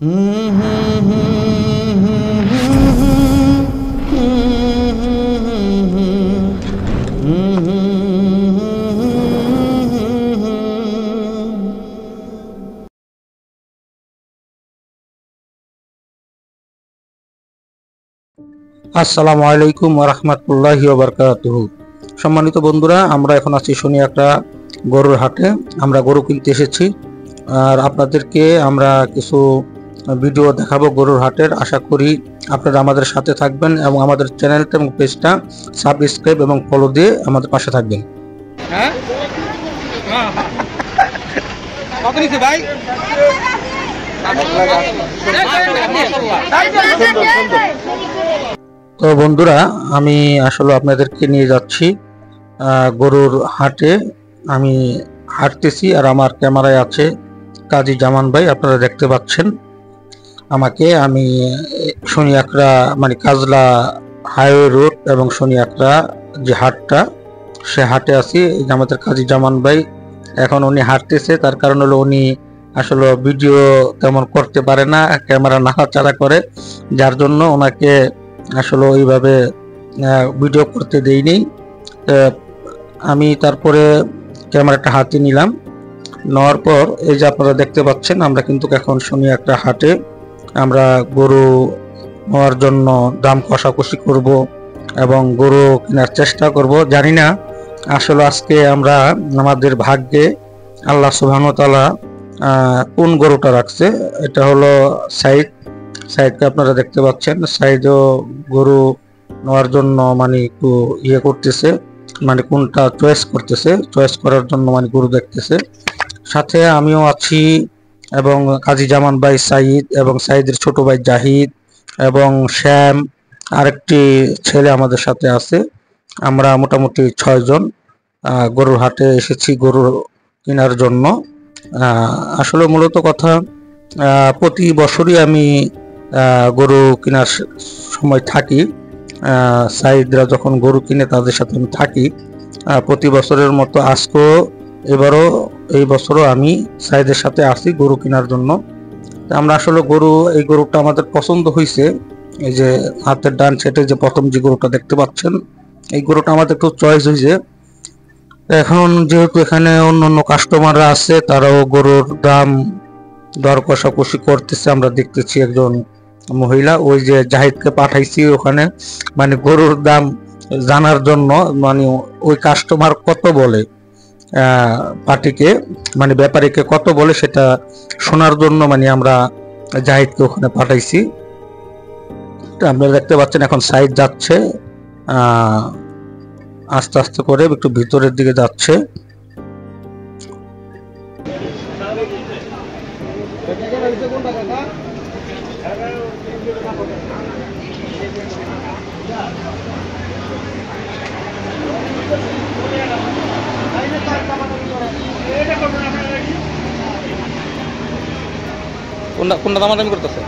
আসসালামু আলাইকুম ওয়া রাহমাতুল্লাহি ওয়া বারাকাতুহু। সম্মানিত বন্ধুরা, আমরা এখন আছি শনিয়াকড়া গরুর হাটে। আমরা গরু কিনতে এসেছি আর আপনাদেরকে আমরা কিছু ভিডিও দেখাবো গরুর হাটের। আশা করি আপনারা আমাদের সাথে থাকবেন এবং আমাদের চ্যানেলটা এবং পেজটা সাবস্ক্রাইব এবং ফলো দিয়ে আমাদের পাশে থাকবেন। হ্যাঁ কত নিছে ভাই? তো বন্ধুরা, আমি আসলে আপনাদেরকে নিয়ে যাচ্ছি গরুর হাটে। আমি হাঁটতেছি আর আমার ক্যামেরায় আছে কাজী জামান ভাই, আপনারা দেখতে পাচ্ছেন আমাকে। আমি শনিয়াকড়া মানে কাজলা হাইওয়ে রোড এবং শনিয়াকড়া যে হাটটা, সে হাটে আছি। আমাদের কাজী জামান ভাই এখন উনি হাঁটতেছে, তার কারণ হলো উনি আসলে ভিডিও তেমন করতে পারে না, ক্যামেরা নাড়াচাড়া করে, যার জন্য ওনাকে আসলে ওইভাবে ভিডিও করতে দেইনি। আমি তারপরে ক্যামেরাটা হাতে নিলাম, নেওয়ার পর এই যে আপনারা দেখতে পাচ্ছেন আমরা কিন্তু এখন শনিয়াকড়া হাটে আমরা গরু নেওয়ার জন্য দাম কষাকষি করব এবং গরু কেনার চেষ্টা করব। জানি না আসলে আজকে আমরা আমাদের ভাগ্যে আল্লাহ সুবহানাহু ওয়া তাআলা কোন গরুটা রাখছে। এটা হলো সাইদকে আপনারা দেখতে পাচ্ছেন। সাইদও গরু নেওয়ার জন্য মানে একটু ইয়ে করতেছে, মানে কোনটা চয়েস করতেছে, চয়েস করার জন্য মানে গরু দেখতেছে। সাথে আমিও আছি এবং কাজী জামান ভাই সাইদ এবং সাইদের ছোট ভাই জাহিদ এবং শ্যাম, আরেকটি ছেলে আমাদের সাথে আছে। আমরা মোটামুটি 6 জন গরুর হাটে এসেছি গরু কেনার জন্য। আসলে মূলত কথা, প্রতি বছরই আমি গরু কেনার সময় থাকি। সাইদরা যখন গরু কিনে তাদের সাথে আমি থাকি প্রতি বছরের মতো। আজকেও এই বছরও আমি সাইদের সাথে আসি গরু কেনার জন্য। আমরা আসলে এই গরুটা আমাদের পছন্দ হয়েছে। এই যে হাতের ডান সেটে যে প্রথম যে গরুটা দেখতে পাচ্ছেন, এই গরুটা আমাদের একটু চয়েস হয়েছে। এখন যেহেতু এখানে অন্য কাস্টমাররা আছে, তারাও গরুর দাম দর কষাকষি করতেছে। আমরা দেখতেছি একজন মহিলা, ওই যে জাহিদকে পাঠাইছি ওখানে মানে গরুর দাম জানার জন্য, মানে ওই কাস্টমার কত বলে পার্টিকে মানে ব্যাপারীকে কত বলে সেটা শোনার জন্য মানে আমরা জাহিদকে ওখানে পাঠাইছি। আপনারা দেখতে পাচ্ছেন এখন সাইদ যাচ্ছে আস্তে আস্তে করে একটু ভিতরের দিকে যাচ্ছে। কোনটা দামাদামি করতেছে?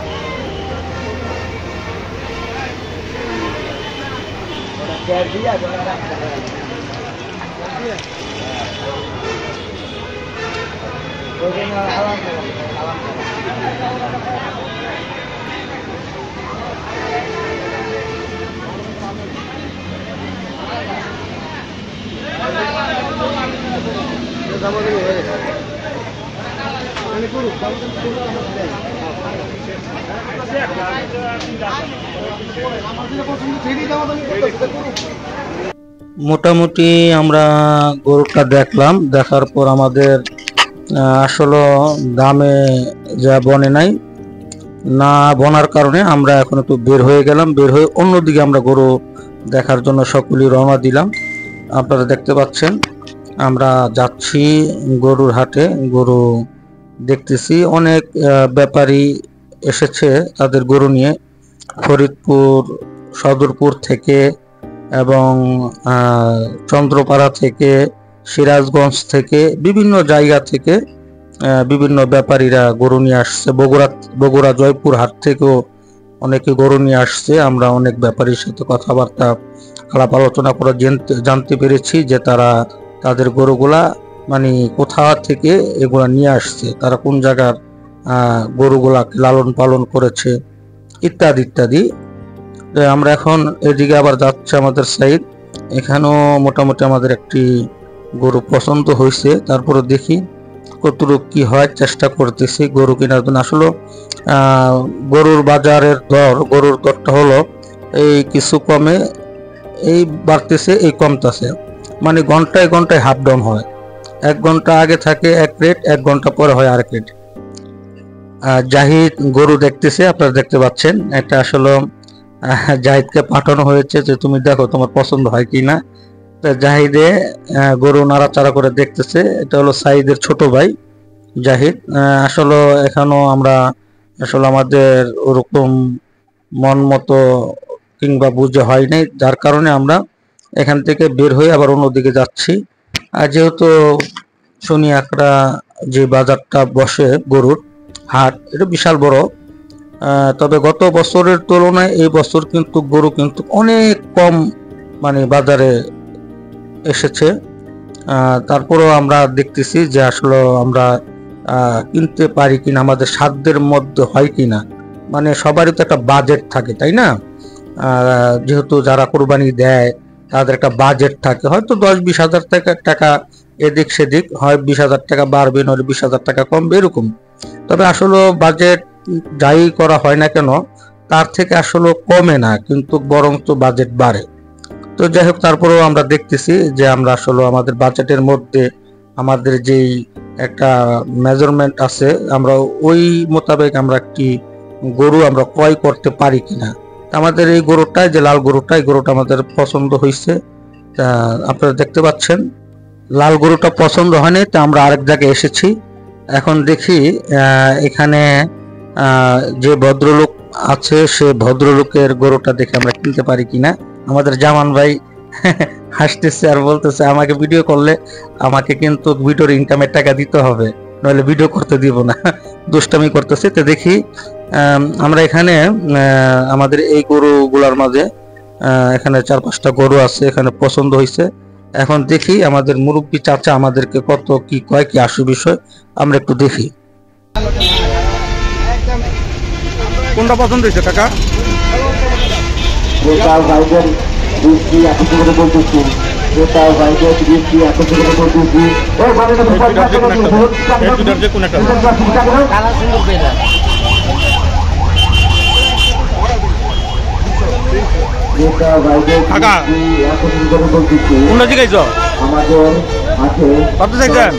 মোটামুটি আমরা গরুটা দেখলাম, দেখার পর আমাদের আসলে দামে যা বনে নাই, না বনার কারণে আমরা এখন একটু বের হয়ে গেলাম। বের হয়ে অন্যদিকে আমরা গরু দেখার জন্য সকলেই রওনা দিলাম। আপনারা দেখতে পাচ্ছেন আমরা যাচ্ছি গরুর হাটে, গরু দেখতেছি। অনেক ব্যাপারী এসেছে তাদের গরু নিয়ে, ফরিদপুর সদরপুর থেকে এবং চন্দ্রপাড়া থেকে, সিরাজগঞ্জ থেকে, বিভিন্ন জায়গা থেকে বিভিন্ন ব্যাপারীরা গরু নিয়ে আসছে। বগুড়া জয়পুর হাট থেকেও অনেকে গরু নিয়ে আসছে। আমরা অনেক ব্যাপারীর সাথে কথাবার্তা আলাপ আলোচনা করে জানতে পেরেছি যে তাদের গরুগুলা মানে কোথা থেকে এগুলা নিয়ে আসছে, তারা কোন জায়গার গরুগুলাকে লালন পালন করেছে, ইত্যাদি ইত্যাদি। আমরা এখন এদিকে আবার যাচ্ছে আমাদের সাইড। এখানেও মোটামুটি আমাদের একটি গরু পছন্দ হয়েছে, তারপরে দেখি কতটুকু কি হয়, চেষ্টা করতেছি গরু কেনার জন্য। আসলে গরুর বাজারের গরুর দরটা হলো এই কিছু কমে, এই বাড়তেছে এই কমতেছে, মানে ঘন্টায় ঘন্টায় হাফ ডাউন হয়। 1 ঘন্টা আগে থাকে এক রেট, 1 ঘন্টা পরে হয় আরেক রেট। জাহিদ গরু দেখতেছে, আপনারা দেখতে পাচ্ছেন। এটা আসলে জাহিদকে পাঠানো হয়েছে যে তুমি দেখো তোমার পছন্দ হয় কিনা। জাহিদে গরু নাড়াচাড়া করে দেখতেছে। এটা হলো সাইদের ছোট ভাই জাহিদ। আসলে এখনো আমরা আসলে আমাদের ওরকম মন মতো কিংবা বুঝে হয় নাই, যার কারণে আমরা এখান থেকে বের হয়ে আবার অন্যদিকে যাচ্ছি। আর যেহেতু শনি আকড়া যে বাজারটা বসে গরুর হাট, এটা বিশাল বড়। তবে গত বছরের তুলনায় এই বছর কিন্তু গরু কিন্তু অনেক কম মানে বাজারে এসেছে। তারপরেও আমরা দেখতেছি যে আসলে আমরা কিনতে পারি কিনা, আমাদের সাধ্যের মধ্যে হয় কিনা। মানে সবারই তো একটা বাজেট থাকে, তাই না? যেহেতু যারা কোরবানি দেয় তাদের একটা বাজেট থাকে, হয়তো 10-20 হাজার টাকা এদিক সেদিক হয়, 20,000 টাকা বাড়বে, নয় 20,000 টাকা কমবে, এরকম। তবে আসলে বাজেট যাই করা হয় না কেন, তার থেকে আসলে কমে না, কিন্তু বরং তো বাজেট বাড়ে। তো যাই হোক, তারপরেও আমরা দেখতেছি যে আমরা আসলে আমাদের বাজেটের মধ্যে আমাদের যেই একটা মেজারমেন্ট আছে, আমরা ওই মোতাবেক আমরা একটি গরু আমরা ক্রয় করতে পারি কিনা। আমাদের এই গরুটা, যে লাল গরুটা, এই গরুটা আমাদের পছন্দ হয়েছে। আপনারা দেখতে পাচ্ছেন লাল গরুটা পছন্দ হয়নি, তো আমরা আরেক জায়গায় এসেছি। এখন দেখি এখানে যে ভদ্রলোক আছে সে ভদ্রলোকের গরুটা দেখে আমরা কিনতে পারি কিনা। আমাদের জামান ভাই হাসতেছে আর বলতেছে আমাকে ভিডিও করলে আমাকে কিন্তু ভিডিওর ইনকামের টাকা দিতে হবে, নইলে ভিডিও করতে দিব না। দুষ্টামি করতেছে। তো দেখি আমরা এখানে আমাদের এই গরুগুলার মাঝে এখানে 4-5টা গরু আছে, এখানে পছন্দ হয়েছে। এখন দেখি আমাদের মুরব্বী চাচা আমাদেরকে কত কি কয়, কি আসু বিষয় আমরা একটু দেখি। কোনটা পছন্দ হয়েছে কাকা? কত চাইছেন?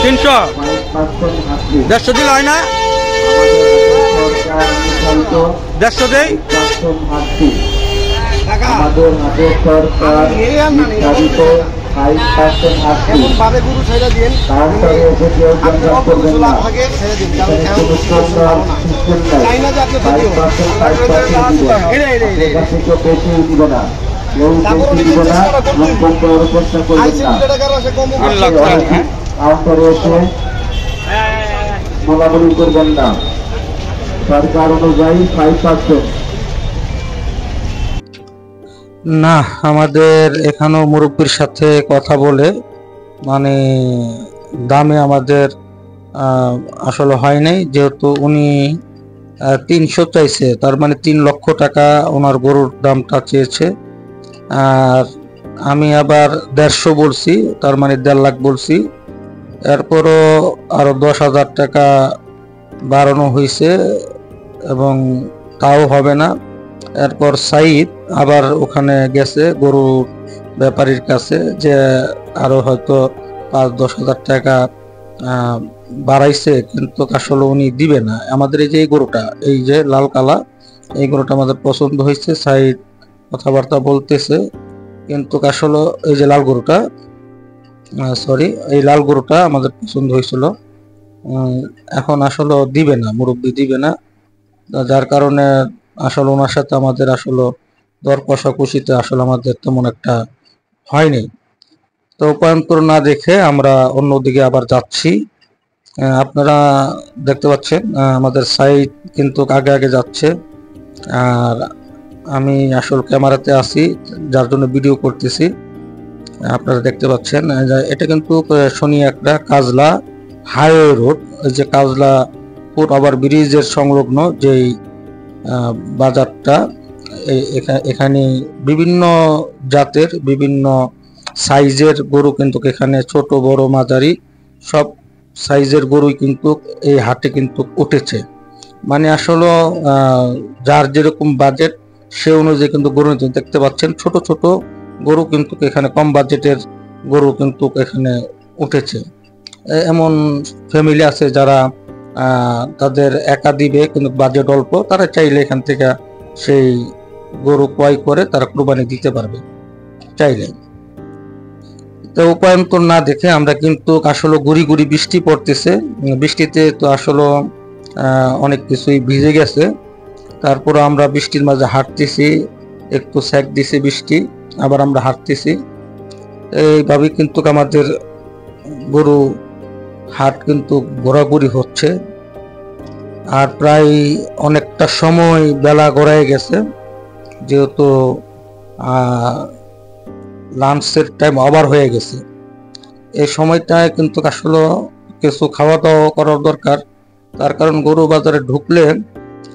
300, 150 দিলে হয় না? 150 দেই। আমাদের হাতে সরকার নির্ধারিত 5% হাসি, তারপরে এসে কেউ জঞ্জাল করবেন না, কোনো সুন্দর সিস্টেম নাই। 5% দিবেন, কাছে কেউ বেশি দিবে না, কেউ বেশি দিবে না, এবং কম করার চেষ্টা করবেন না। তারপরে এসে বলাবলি করবেন না, সরকার অনুযায়ী 5%। না, আমাদের এখানেও মুরব্বীর সাথে কথা বলে মানে দামে আমাদের আসলে হয় নাই, যেহেতু উনি 300 চাইছে, তার মানে 3 লক্ষ টাকা ওনার গরুর দামটা চেয়েছে। আর আমি আবার 150 বলছি, তার মানে 1.5 লাখ বলছি। এরপরও আরো 10,000 টাকা বাড়ানো হয়েছে এবং তাও হবে না। এরপর সাইদ আবার ওখানে গেছে গরুর ব্যাপারীর কাছে, যে আরো হয়তো 5-10 হাজার টাকা বাড়াইছে, কিন্তু আসলে উনি দিবে না। আমাদের এই যে এই গরুটা, এই যে লাল কালা, এই গরুটা আমাদের পছন্দ হয়েছে। সাইদ কথাবার্তা বলতেছে, কিন্তু আসলে এই যে লাল গরুটা, এই লাল গরুটা আমাদের পছন্দ হয়েছিল। এখন আসলে দিবে না, মুরব্বী দিবে না, যার কারণে আসলে ওনার সাথে আমাদের আসলে দর কষাকষিতে আসলে আমাদের তেমন একটা হয়নি। তো উপায়ন্তর না দেখে আমরা অন্যদিকে আবার যাচ্ছি। আপনারা দেখতে পাচ্ছেন আমাদের সাইড কিন্তু আগে আগে যাচ্ছে, আর আমি আসল ক্যামেরাতে আছি, যার জন্য ভিডিও করতেছি। আপনারা দেখতে পাচ্ছেন এটা কিন্তু শনি আকড়া কাজলা হাইওয়ে রোড, এই যে কাজলাপুর ওভার ব্রিজের সংলগ্ন যেই বাজারটা, এখানে বিভিন্ন জাতের বিভিন্ন সাইজের গরু কিন্তু এখানে ছোট বড় মাঝারি সব সাইজের গরুই কিন্তু এই হাটে কিন্তু উঠেছে। মানে আসলে যার যেরকম বাজেট সে অনুযায়ী কিন্তু গরু দেখতে পাচ্ছেন, ছোট ছোট গরু কিন্তু এখানে, কম বাজেটের গরু কিন্তু এখানে উঠেছে। এমন ফ্যামিলি আছে যারা তাদের একা দিবে কিন্তু বাজেট অল্প, তারা চাইলে এখান থেকে সেই গরু ক্রয় করে তারা কুরবানি দিতে পারবে চাইলে। তো উপায়ন্তর না দেখে আমরা কিন্তু আসলে গুড়ি গুড়ি বৃষ্টি পড়তেছে, বৃষ্টিতে তো আসলে অনেক কিছুই ভিজে গেছে, তারপর আমরা বৃষ্টির মাঝে হাঁটতেছি, একটু সেক দিছে বৃষ্টি, আবার আমরা হাঁটতেছি, এইভাবে কিন্তু আমাদের গরু হাট কিন্তু ঘোরাঘুরি হচ্ছে। আর প্রায় অনেকটা সময় বেলা গড়ায় গেছে, যেহেতু লাঞ্চের টাইম ওভার হয়ে গেছে। এই সময়টায় কিন্তু আসলে কিছু খাওয়া দাওয়া করার দরকার, তার কারণ গরু বাজারে ঢুকলে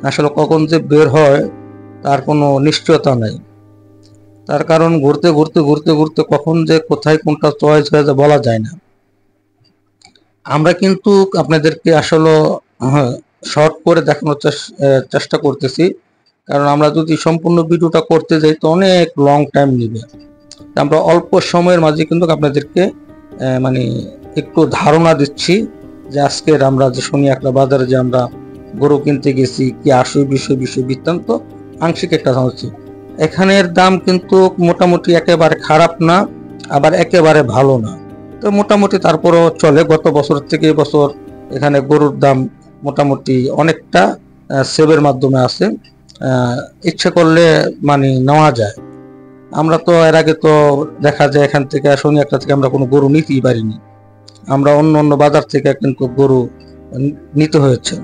আসলে কখন যে বের হয় তার কোনো নিশ্চয়তা নাই। তার কারণ ঘুরতে ঘুরতে ঘুরতে ঘুরতে কখন যে কোথায় কোনটা চয়েস হয়ে যায় বলা যায় না। আমরা কিন্তু আপনাদেরকে আসলে শর্ট করে দেখানোর চেষ্টা করতেছি, কারণ আমরা যদি সম্পূর্ণ ভিডিওটা করতে যাই তো অনেক লং টাইম নেবে। আমরা অল্প সময়ের মাঝে কিন্তু আপনাদেরকে মানে একটু ধারণা দিচ্ছি যে আজকের আমরা যে শনি একটা বাজারে যে আমরা গরু কিনতে গেছি, কি আসল বিষয় বৃত্তান্ত আংশিক একটা জানাচ্ছি। এখানের দাম কিন্তু মোটামুটি একেবারে খারাপ না, আবার একেবারে ভালো না, তো মোটামুটি তারপরও চলে। গত বছর থেকে এবছর এখানে গরুর দাম মোটামুটি অনেকটা সেভের মাধ্যমে আছে, ইচ্ছে করলে মানে নেওয়া যায়। আমরা তো এর আগে তো দেখা যায় এখান থেকে শনি একটা থেকে আমরা কোনো গরু নিতেই পারিনি, আমরা অন্য অন্য বাজার থেকে কিন্তু গরু নিতে হয়েছে।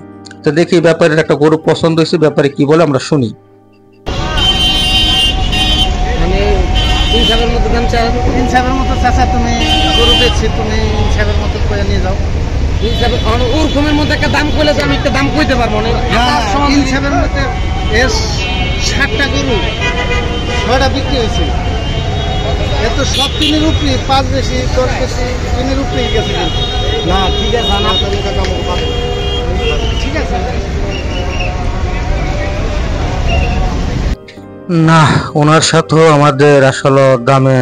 তো দেখি ব্যাপারীর একটা গরু পছন্দ হয়েছে, ব্যাপারী কি বলে আমরা শুনি। মানে ইনসাফের মতো দাম চাও, ইনসাফের মতো চাচা তুমি গরু বেচছি, তুমি ইনসাফের মতো করে নিয়ে যাও। ইনসাফের ওরকমের মধ্যে একটা দাম কইলে তো আমি একটা দাম কইতে পারবো না। ইনসাফের মধ্যে এর 60টা গরু 6টা বিক্রি হয়েছে, এত সব তিনের উপরে 5 বেশি 10 বেশি তিনের উপরে গেছে কিন্তু। না ঠিক আছে, ঠিক আছে না, ওনার সাথেও আমাদের আসলে দামে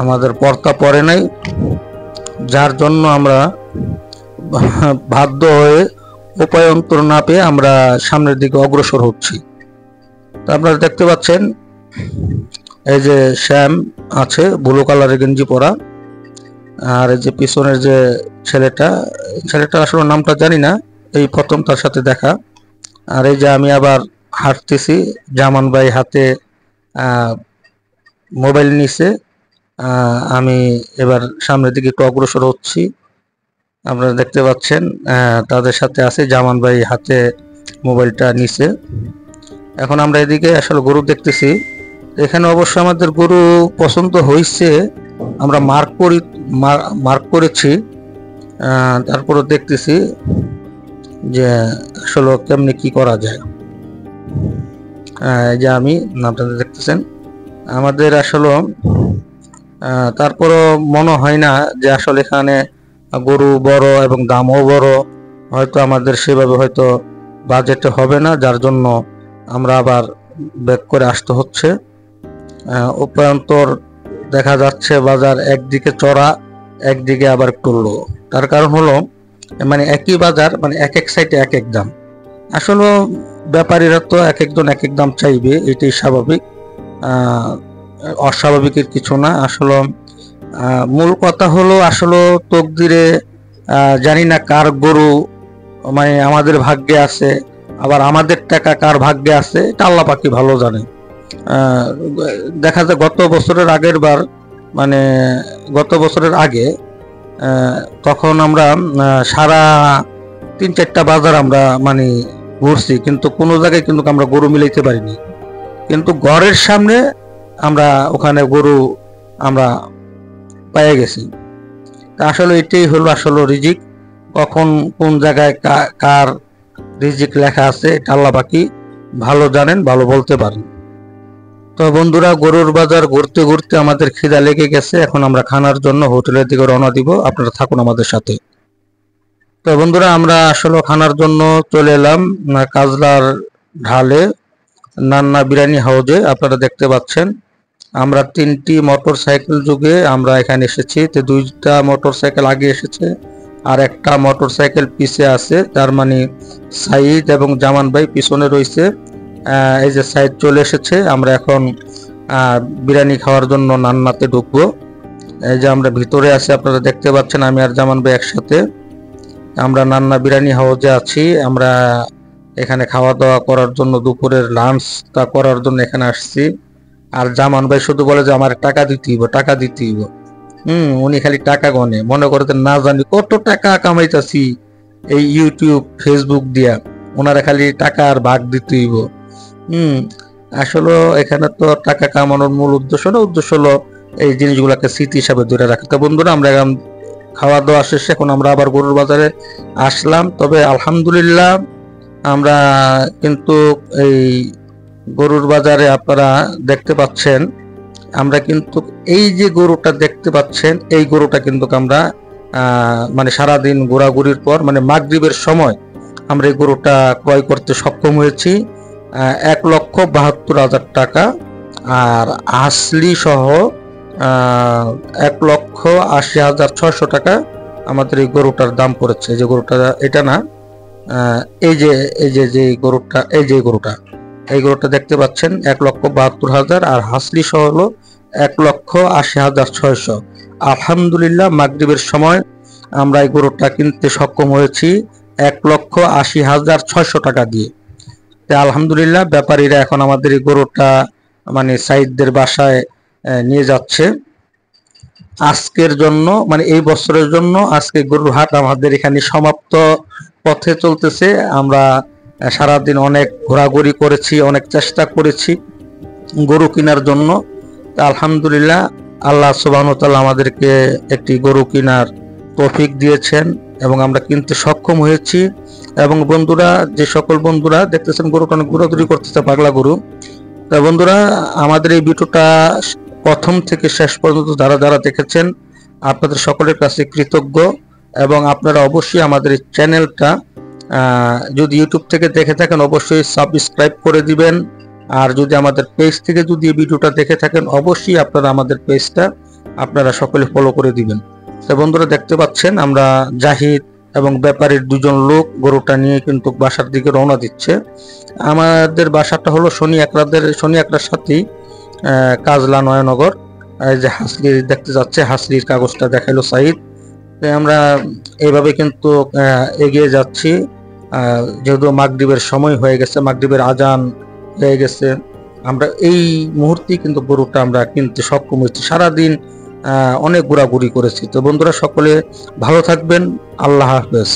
আমাদের পর্তা পড়ে নাই, যার জন্য আমরা বাধ্য হয়ে উপায়ন্তর না পেয়ে আমরা সামনের দিকে অগ্রসর হচ্ছি। তো আপনারা দেখতে পাচ্ছেন এই যে শ্যাম আছে ব্লু কালারের গেঞ্জি পরা, আর এই যে পিছনের যে ছেলেটা আসলে নামটা জানি না, এই প্রথম তার সাথে দেখা। আর এই যে আমি আবার হাঁটতেছি, জামান ভাই হাতে মোবাইল নিছে, আমি এবার সামনের দিকে একটু অগ্রসর হচ্ছি। আপনারা দেখতে পাচ্ছেন তাদের সাথে আছে, জামান ভাই হাতে মোবাইলটা নিছে। এখন আমরা এদিকে আসলে গরু দেখতেছি, এখানে অবশ্য আমাদের গরু পছন্দ হয়েছে, আমরা মার্ক করেছি, তারপরে দেখতেছি যে আসলে কেমনি কি করা যায়। যে আমি আপনারা দেখতেছেন আমাদের আসলে তারপরও মনে হয় না যে আসলে এখানে গরু বড় এবং দামও বড়, হয়তো আমাদের সেভাবে হয়তো বাজেটে হবে না, যার জন্য আমরা আবার ব্যাক করে আসতে হচ্ছে। উপায়ন্তর দেখা যাচ্ছে বাজার একদিকে চড়া একদিকে আবার একটু লো, তার কারণ হলো মানে একই বাজার, মানে এক এক সাইডে এক এক দাম। আসলে ব্যাপারীরা তো এক একজন এক এক দাম চাইবে, এটাই স্বাভাবিক, অস্বাভাবিকের কিছু না। আসলে মূল কথা হলো আসলে তকদিরে জানি না কার গরু মানে আমাদের ভাগ্যে আছে, আবার আমাদের টাকা কার ভাগ্যে আছে এটা আল্লাহ পাকি ভালো জানে। দেখা যায় গত বছরের আগে তখন আমরা সারা 3-4টা বাজার আমরা মানে ঘুরছি, কিন্তু কোনো জায়গায় কিন্তু আমরা গরু মিলাইতে পারিনি, কিন্তু ঘরের সামনে আমরা ওখানে গরু আমরা পেয়ে গেছি। তা আসলে এটাই হলো আসলে রিজিক, কখন কোন জায়গায় কার রিজিক লেখা আছে এটা আল্লাহ বাকি ভালো জানেন, ভালো বলতে পারেন। তো বন্ধুরা, গরুর বাজার ঘুরতে ঘুরতে আমাদের খিদা লেগে গেছে, এখন আমরা খানার জন্য হোটেলের দিকে রওনা দিব। আপনারা থাকুন আমাদের সাথে। তো বন্ধুরা, আমরা আসলে খানার জন্য চলে এলাম কাজলার ঢালে নান্না বিরিয়ানি হাউজে। আপনারা দেখতে পাচ্ছেন আমরা 3টি মোটর সাইকেল যুগে আমরা এখানে এসেছি। তো 2টা মোটর সাইকেল আগে এসেছে আর একটা মোটর সাইকেল পিছে আছে, তার মানে সাইদ এবং জামান ভাই পিছনে রয়েছে। এই যে সাইদ চলে এসেছে। আমরা এখন বিরিয়ানি খাওয়ার জন্য নান্নাতে ঢুকবো। এই যে আমরা ভিতরে আছি, আপনারা দেখতে পাচ্ছেন আমি আর জামান ভাই একসাথে। আমরা নান্না বিরিয়ানি হাউজে আছি। আমরা এখানে খাওয়া দাওয়া করার জন্য, দুপুরের লাঞ্চটা করার জন্য এখানে আসছি। আর জামান ভাই শুধু বলে যে আমার টাকা দিতেই টাকা দিতেই। উনি খালি টাকা গনে, মনে করতেন না জানি কত টাকা কামাইতেছি এই ইউটিউব ফেসবুক দিয়া, ওনারা খালি টাকা আর ভাগ দিতেই। আসলে এখানে তো টাকা কামানোর মূল উদ্দেশ্য না, উদ্দেশ্য হলো এই জিনিসগুলোকে স্মৃতি হিসাবে ধরে রাখা। তো বন্ধুরা, আমরা এখন খাওয়া দাওয়া শেষে এখন আমরা আবার গরুর বাজারে আসলাম। তবে আলহামদুলিল্লাহ আমরা কিন্তু এই গরুর বাজারে আপনারা দেখতে পাচ্ছেন, আমরা কিন্তু এই যে গরুটা দেখতে পাচ্ছেন এই গরুটা কিন্তু আমরা মানে সারাদিন ঘোরাঘুরির পর মানে মাগরিবের সময় আমরা এই গরুটা ক্রয় করতে সক্ষম হয়েছি 1,72,000 টাকা। আর আসলি সহ 1,80,600 টাকা আমাদের এই গরুটার দাম পড়েছে। যে গরুটা এটা না, এই যে গরুটা, এই গরুটা দেখতে পাচ্ছেন 1,72,000 আর হাসলি সহ হলো 1,80,600। আলহামদুলিল্লাহ মাগরিবের সময় আমরা এই গরুটা কিনতে সক্ষম হয়েছি 1,80,600 টাকা দিয়ে। আলহামদুলিল্লাহ ব্যাপারীরা এখন আমাদের এই গরুটা মানে সাইদদের বাসায় নিয়ে যাচ্ছে আজকের জন্য, মানে এই বছরের জন্য। আজকে গরুর হাট আমাদের এখানে সমাপ্ত পথে চলতেছে। আমরা সারাদিন অনেক ঘোরাঘুরি করেছি, অনেক চেষ্টা করেছি গরু কেনার জন্য। আলহামদুলিল্লাহ আল্লাহ সুবহানাহু ওয়া তাআলা আমাদেরকে একটি গরু কেনার তৌফিক দিয়েছেন এবং আমরা কিনতে সক্ষম হয়েছি। এবং বন্ধুরা, যে সকল বন্ধুরা দেখতেছেন গরুটা অনেক ঘোরাঘুরি করতেছে, পাগলা গরু। তা বন্ধুরা, আমাদের এই ভিডিওটা প্রথম থেকে শেষ পর্যন্ত যারা যারা দেখেছেন আপনাদের সকলের কাছে কৃতজ্ঞ। এবং আপনারা অবশ্যই আমাদের এই চ্যানেলটা যদি ইউটিউব থেকে দেখে থাকেন অবশ্যই সাবস্ক্রাইব করে দিবেন। আর যদি আমাদের পেজ থেকে যদি এই ভিডিওটা দেখে থাকেন অবশ্যই আপনারা আমাদের পেজটা আপনারা সকলে ফলো করে দিবেন। তো বন্ধুরা, দেখতে পাচ্ছেন আমরা জাহিদ এবং ব্যাপারীর দুজন লোক গরুটা নিয়ে কিন্তু বাসার দিকে রওনা দিচ্ছে। আমাদের বাসাটা হলো শনি একরার সাথেই কাজলা নয়নগর। এই যে হাসলির দেখতে যাচ্ছে, হাসলির কাগজটা দেখাইলো সাইদ। আমরা এইভাবে কিন্তু এগিয়ে যাচ্ছি। যেহেতু মাগরিবের সময় হয়ে গেছে, মাগরিবের আজান হয়ে গেছে, আমরা এই মুহূর্তে কিন্তু গরুটা আমরা কিনতে সক্ষম হয়েছি। সারাদিন অনেক ঘোরাঘুরি করেছি। তো বন্ধুরা, সকলে ভালো থাকবেন। আল্লাহ হাফেজ।